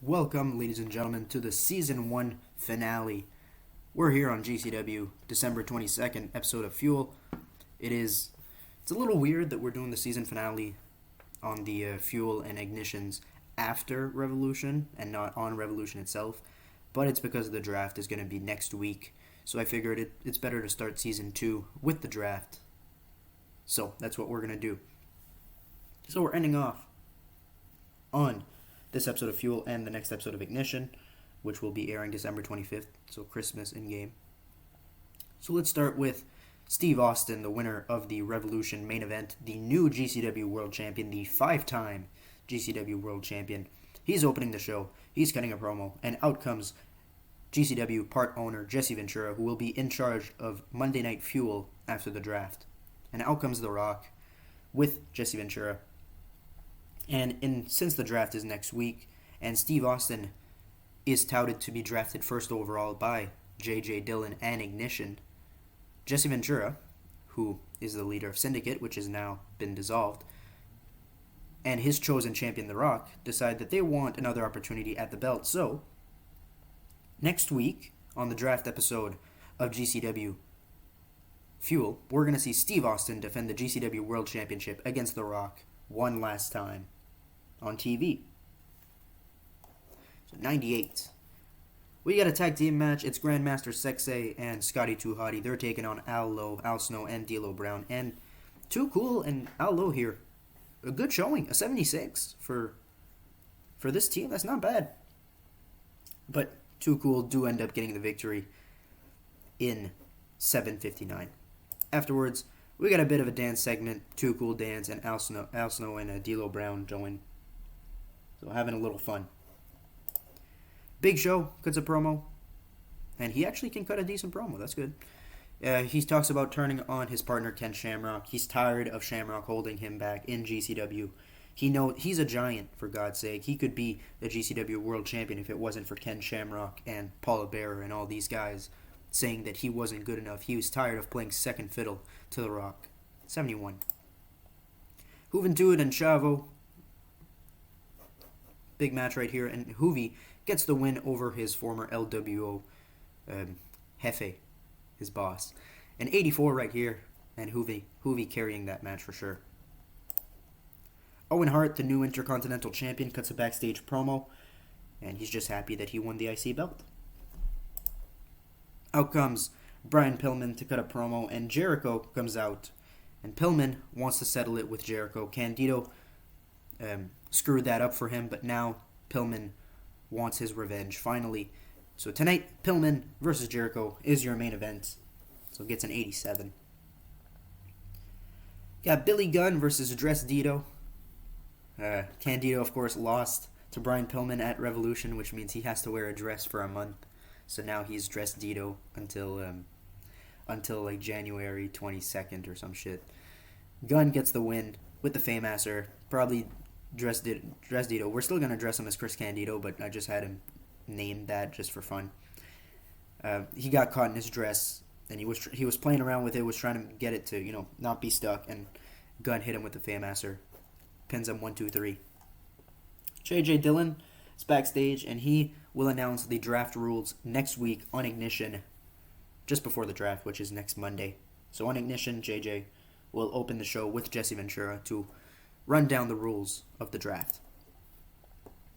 Welcome, ladies and gentlemen, to the Season 1 finale. We're here on GCW, December 22nd, episode of Fuel. It's a little weird that we're doing the season finale on the Fuel and Ignitions after Revolution and not on Revolution itself, but it's because the draft is going to be next week, so I figured it's better to start Season 2 with the draft. So, that's what we're going to do. So we're ending off on this episode of Fuel and the next episode of Ignition, which will be airing December 25th, so Christmas in-game. So let's start with Steve Austin, the winner of the Revolution main event, the new GCW World Champion, the 5-time GCW World Champion. He's opening the show, he's cutting a promo, and out comes GCW part owner Jesse Ventura, who will be in charge of Monday Night Fuel after the draft. And out comes The Rock with Jesse Ventura. And since the draft is next week, and Steve Austin is touted to be drafted first overall by J.J. Dillon and Ignition, Jesse Ventura, who is the leader of Syndicate, which has now been dissolved, and his chosen champion, The Rock, decide that they want another opportunity at the belt. So, next week, on the draft episode of GCW Fuel, we're going to see Steve Austin defend the GCW World Championship against The Rock one last time on TV. So 98. We got a tag team match. It's Grandmaster Sexay and Scotty Too Hottie. They're taking on Al Lowe, Al Snow, and D'Lo Brown. And Too Cool and Al Lowe here. A good showing. A 76 for this team. That's not bad. But Too Cool do end up getting the victory in 7:59. Afterwards, we got a bit of a dance segment. Too Cool dance and Al Snow and D'Lo Brown join. So having a little fun. Big Show cuts a promo, and he actually can cut a decent promo. That's good. He talks about turning on his partner Ken Shamrock. He's tired of Shamrock holding him back in GCW. He's a giant, for God's sake. He could be the GCW World Champion if it wasn't for Ken Shamrock and Paula Bearer and all these guys saying that he wasn't good enough. He was tired of playing second fiddle to The Rock. 71. Juventud and Chavo. Big match right here. And Juvi gets the win over his former LWO Jefe, his boss. And 84 right here. And Juvi carrying that match for sure. Owen Hart, the new Intercontinental Champion, cuts a backstage promo. And he's just happy that he won the IC belt. Out comes Brian Pillman to cut a promo, and Jericho comes out. And Pillman wants to settle it with Jericho. Candido screwed that up for him, but now Pillman wants his revenge, finally. So tonight, Pillman versus Jericho is your main event. So it gets an 87. Got Billy Gunn versus Dress Dito. Candido, of course, lost to Brian Pillman at Revolution, which means he has to wear a dress for a month. So now he's Dress Dito until like January 22nd or some shit. Gunn gets the win with the Fameasser. Probably Dress Dito. We're still going to dress him as Chris Candido, but I just had him named that just for fun. He got caught in his dress, and he was playing around with it, was trying to get it to, not be stuck, and Gunn hit him with the Fameasser. Pins him 1, 2, 3. J.J. Dillon is backstage, and he will announce the draft rules next week on Ignition, just before the draft, which is next Monday. So on Ignition, JJ will open the show with Jesse Ventura to run down the rules of the draft.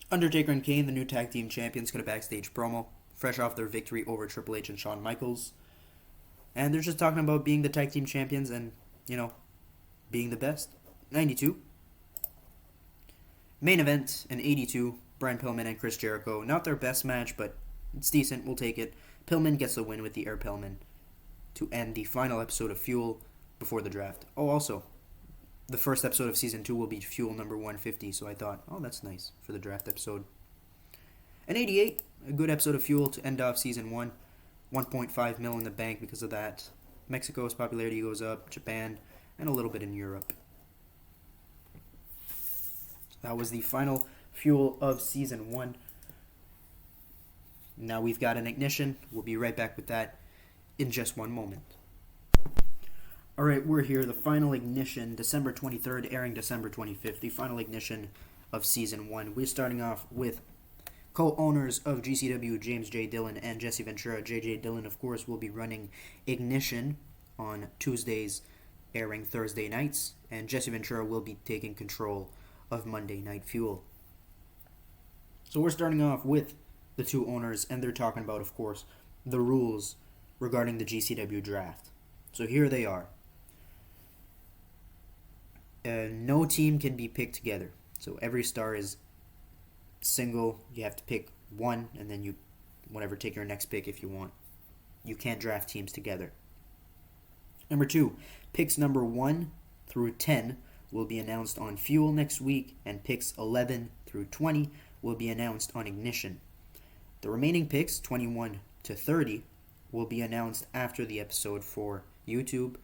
Undertaker and Kane, the new tag team champions, cut a backstage promo, fresh off their victory over Triple H and Shawn Michaels. And they're just talking about being the tag team champions and, being the best. 92. Main event in 82. Brian Pillman and Chris Jericho. Not their best match, but it's decent. We'll take it. Pillman gets the win with the Air Pillman to end the final episode of Fuel before the draft. Oh, also, the first episode of Season 2 will be Fuel number 150, so I thought, that's nice for the draft episode. And 88, a good episode of Fuel to end off Season 1. 1.5 mil in the bank because of that. Mexico's popularity goes up, Japan, and a little bit in Europe. That was the final Fuel of Season 1. Now we've got an Ignition. We'll be right back with that in just one moment. Alright, we're here. The final Ignition, December 23rd, airing December 25th. The final Ignition of Season 1. We're starting off with Co-owners of GCW, James J. Dillon and Jesse Ventura. JJ Dillon, of course, will be running Ignition on Tuesdays, airing Thursday nights, and Jesse Ventura will be taking control of Monday Night Fuel. So we're starting off with the two owners, and they're talking about, of course, the rules regarding the GCW draft. So here they are. No team can be picked together. So every star is single. You have to pick one, and then you, take your next pick if you want. You can't draft teams together. Number 2, picks number 1 through 10 will be announced on Fuel next week, and picks 11 through 20 will be announced on Ignition. The remaining picks, 21 to 30, will be announced after the episode for YouTube,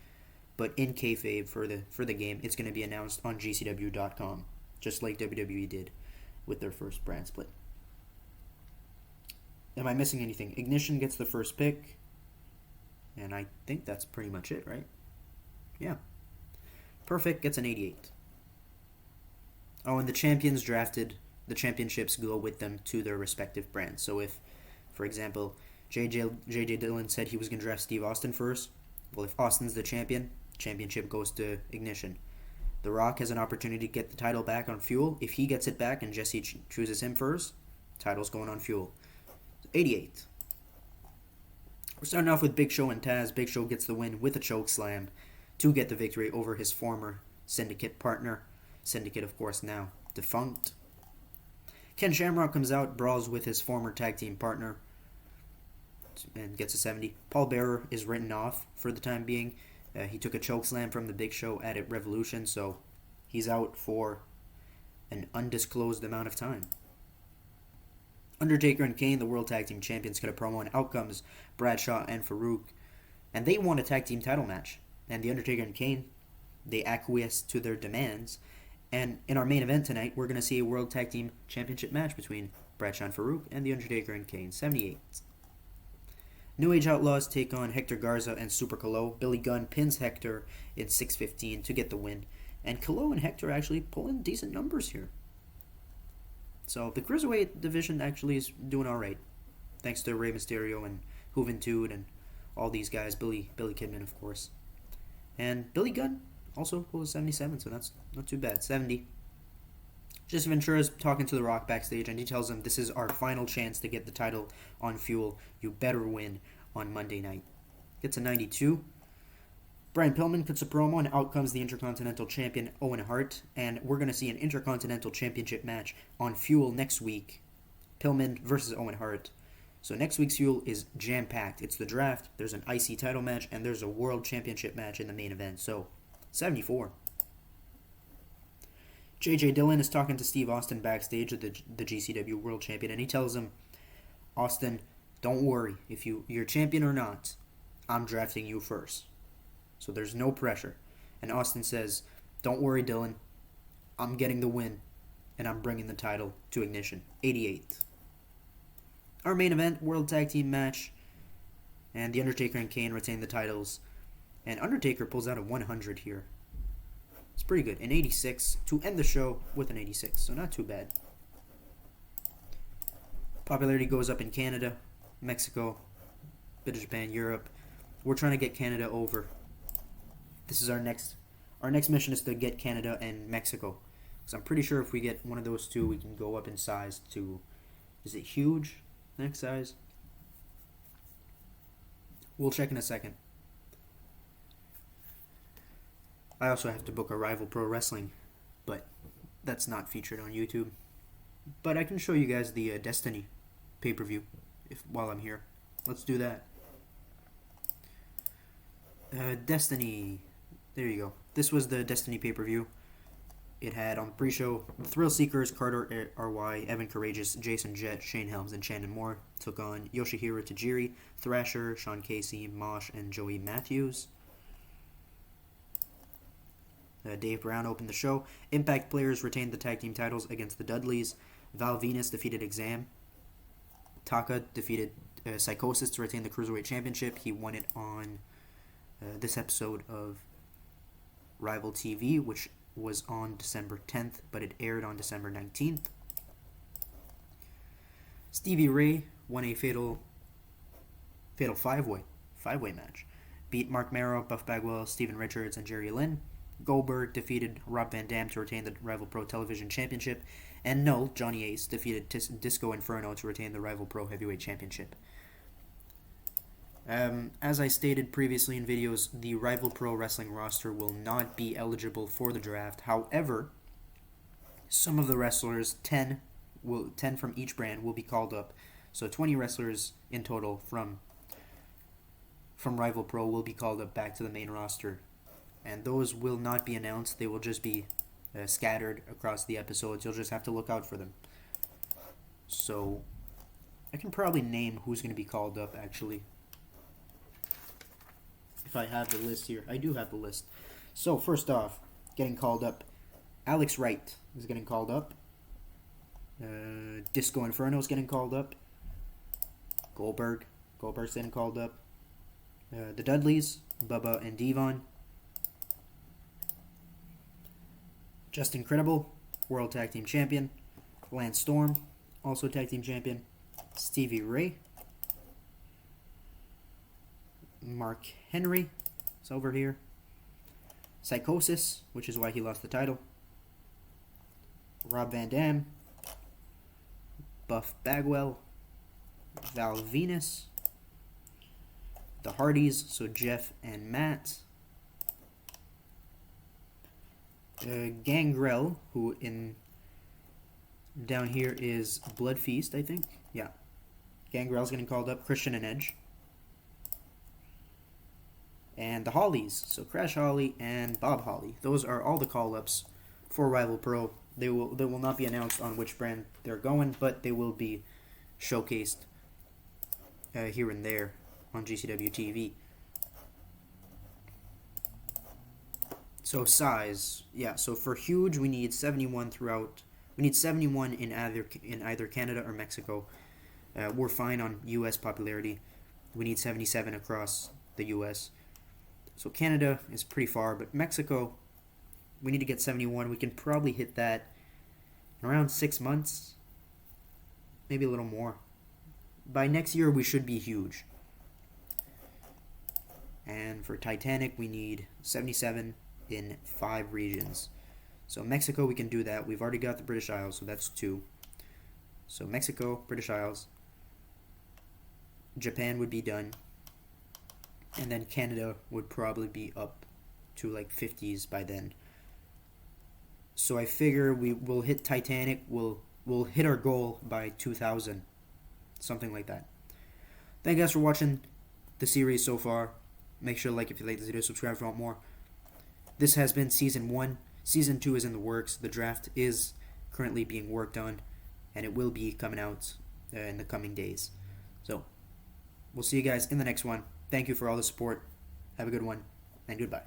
but in kayfabe for the game, it's going to be announced on GCW.com, just like WWE did with their first brand split. Am I missing anything? Ignition gets the first pick, and I think that's pretty much it, right? Yeah. Perfect gets an 88. Oh, and the champions drafted, the championships go with them to their respective brands. So if, for example, JJ Dillon said he was going to draft Steve Austin first, well, if Austin's the champion, championship goes to Ignition. The Rock has an opportunity to get the title back on Fuel. If he gets it back and Jesse chooses him first, title's going on Fuel. 88. We're starting off with Big Show and Taz. Big Show gets the win with a choke slam to get the victory over his former Syndicate partner. Syndicate, of course, now defunct. Ken Shamrock comes out, brawls with his former tag team partner, and gets a 70. Paul Bearer is written off for the time being. He took a choke slam from the Big Show at Revolution, so he's out for an undisclosed amount of time. Undertaker and Kane, the World Tag Team Champions, cut a promo, and out comes Bradshaw and Farouk, and they want a tag team title match. And the Undertaker and Kane, they acquiesce to their demands. And in our main event tonight, we're going to see a World Tag Team Championship match between Bradshaw and Farouk and the Undertaker and Kane. 78. New Age Outlaws take on Hector Garza and Super Calo. Billy Gunn pins Hector in 6:15 to get the win. And Calo and Hector actually pull in decent numbers here. So the Cruiserweight division actually is doing alright. Thanks to Rey Mysterio and Juventud and all these guys. Billy Kidman, of course. And Billy Gunn also pulls 77, so that's not too bad. 70. Jesse Ventura is talking to The Rock backstage, and he tells him, "This is our final chance to get the title on Fuel. You better win on Monday night." Gets a 92. Brian Pillman puts a promo, and out comes the Intercontinental Champion Owen Hart, and we're going to see an Intercontinental Championship match on Fuel next week. Pillman versus Owen Hart. So next week's Fuel is jam-packed. It's the draft, there's an IC title match, and there's a World Championship match in the main event. So, 74. JJ Dillon is talking to Steve Austin backstage at the GCW World Champion, and he tells him, "Austin, don't worry. If you're champion or not, I'm drafting you first. So there's no pressure." And Austin says, "Don't worry, Dillon. I'm getting the win, and I'm bringing the title to Ignition." 88. Our main event, World Tag Team match, and The Undertaker and Kane retain the titles. And Undertaker pulls out a 100 here. It's pretty good. An 86 to end the show with an 86, so not too bad. Popularity goes up in Canada, Mexico, bit of Japan, Europe. We're trying to get Canada over. This is our next mission is to get Canada and Mexico. Because I'm pretty sure if we get one of those two, we can go up in size to, is it huge next size? We'll check in a second. I also have to book a Rival Pro Wrestling, but that's not featured on YouTube. But I can show you guys the Destiny pay-per-view while I'm here. Let's do that. Destiny. There you go. This was the Destiny pay-per-view. It had on pre-show Thrill Seekers, Carter R.Y., Evan Courageous, Jason Jett, Shane Helms, and Shannon Moore took on Yoshihiro Tajiri, Thrasher, Sean Casey, Mosh, and Joey Matthews. Dave Brown opened the show. Impact players retained the tag team titles against the Dudleys. Val Venus defeated Exam. Taka defeated Psychosis to retain the Cruiserweight Championship. He won it on this episode of Rival TV, which was on December 10th, but it aired on December 19th. Stevie Ray won a fatal five-way match. Beat Mark Mero, Buff Bagwell, Steven Richards, and Jerry Lynn. Goldberg defeated Rob Van Dam to retain the Rival Pro Television Championship. And Null, Johnny Ace, defeated Disco Inferno to retain the Rival Pro Heavyweight Championship. As I stated previously in videos, the Rival Pro Wrestling roster will not be eligible for the draft. However, some of the wrestlers, 10 from each brand, will be called up. So 20 wrestlers in total from Rival Pro will be called up back to the main roster. And those will not be announced. They will just be scattered across the episodes. You'll just have to look out for them. So I can probably name who's going to be called up, actually. If I have the list here. I do have the list. So first off, getting called up, Alex Wright is getting called up. Disco Inferno is getting called up. Goldberg's getting called up. The Dudleys, Bubba and Devon. Justin Credible, World Tag Team Champion. Lance Storm, also Tag Team Champion. Stevie Ray. Mark Henry is over here. Psychosis, which is why he lost the title. Rob Van Dam. Buff Bagwell. Val Venus. The Hardys, so Jeff and Matt. Gangrel, who down here is Blood Feast, I think. Yeah. Gangrel's getting called up. Christian and Edge. And the Hollies, so Crash Holly and Bob Holly. Those are all the call-ups for Rival Pro. They will not be announced on which brand they're going, but they will be showcased here and there on GCW TV. So size, yeah. So for huge, we need 71 throughout. We need 71 in either Canada or Mexico. We're fine on U.S. popularity. We need 77 across the U.S. So Canada is pretty far, but Mexico, we need to get 71. We can probably hit that in around 6 months, maybe a little more. By next year, we should be huge. And for Titanic, we need 77 in 5 regions. So Mexico, we can do that. We've already got the British Isles, so that's 2. So Mexico, British Isles. Japan would be done. And then Canada would probably be up to like 50s by then. So I figure we will hit Titanic. We'll hit our goal by 2000. Something like that. Thank you guys for watching the series so far. Make sure to like if you like this video, subscribe if you want more. This has been Season 1. Season 2 is in the works. The draft is currently being worked on, and it will be coming out in the coming days. So, we'll see you guys in the next one. Thank you for all the support. Have a good one, and goodbye.